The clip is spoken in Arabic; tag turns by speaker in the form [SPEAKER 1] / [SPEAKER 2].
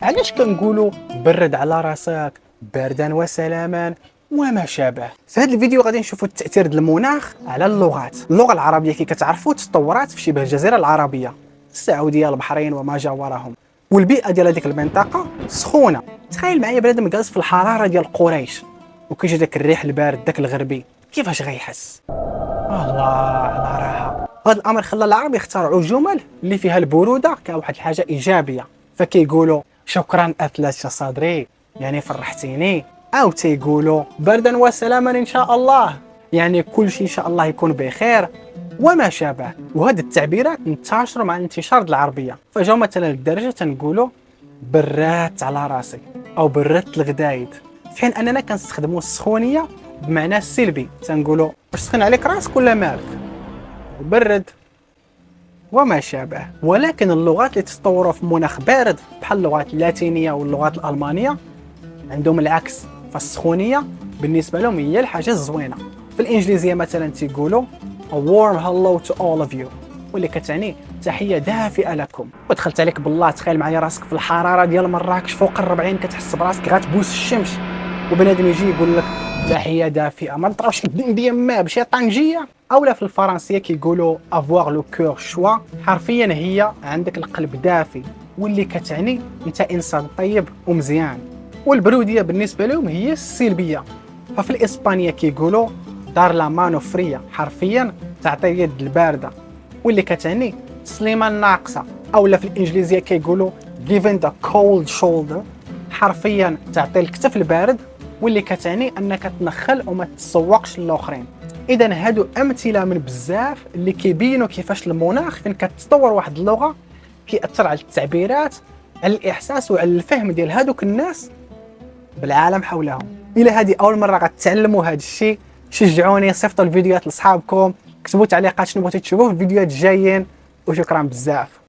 [SPEAKER 1] علاش كنقولوا برد على راسك، بردا وسلاما وما شابه. في هذا الفيديو غادي نشوفوا التاثير ديال المناخ على اللغات. اللغه العربيه كي كتعرفوا تطورات في شبه الجزيره العربيه، السعوديه، البحرين وما جاورهم، والبيئه ديال هذيك المنطقه سخونه. تخيل معايا بنادم جالس في الحراره ديال قريش وكيجي داك الريح البارد داك الغربي، كيفاش غيحس؟ الله على راحه. هذا الامر خلى العرب يخترعوا جمل اللي فيها البروده كواحد الحاجه ايجابيه، فكيقولوا شكرا اثلجت صدري، يعني فرحتيني، او تيقولوا بردا وسلاما ان شاء الله، يعني كل شيء ان شاء الله يكون بخير وما شابه. وهذه التعبيرات انتشروا مع انتشار العربيه، فجاو مثلا للدرجه تنقولوا برات على راسي او برات الغدايد، في حين اننا كنستخدموا السخونيه بمعنى السلبي، تنقولوا واش سخن عليك راسك ولا مالك، برد وما شابه. ولكن اللغات اللي تطوروا في مناخ بارد بحال اللغات اللاتينيه واللغات الالمانيه عندهم العكس، فالسخونيه بالنسبه لهم هي الحاجه الزوينه. في الانجليزيه مثلا تيقولوا a warm hello to all of you، واللي كتعني تحيه دافئه لكم. ودخلت عليك بالله، تخيل معايا راسك في الحراره ديال مراكش فوق ال40، كتحس براسك غتبوس الشمس، وبنادم يجي يقول لك تحيه دافئه، ما نطراوش ديال ما بشي طنجيه. اولا في الفرنسيه كيقولوا افواغ لو كور شوا، حرفيا هي عندك القلب دافي، واللي كتعني انت انسان طيب ومزيان. والبروديه بالنسبه لهم هي السلبيه، ففي الاسبانيه كيقولوا دار لا مانو فريا، حرفيا تعطي يد البارده، واللي كتعني تسليمه ناقصه. اولا في الانجليزيه كيقولوا giving the cold shoulder، حرفيا تعطي الكتف البارد، واللي كتعني انك تنخل وما تسوقش للاخرين. اذا هادو امثله من بزاف اللي كيبينوا كيفاش المناخ فين كتطور واحد اللغه كيأثر على التعبيرات، على الاحساس وعلى الفهم ديال هادوك الناس بالعالم حولهم. الى هذه اول مره غتعلموا هذا الشيء، شجعوني، صيفطوا الفيديوهات لاصحابكم، كتبوا تعليقات شنو بغيتوا تشوفوا في الفيديوهات الجايين، وشكرا بزاف.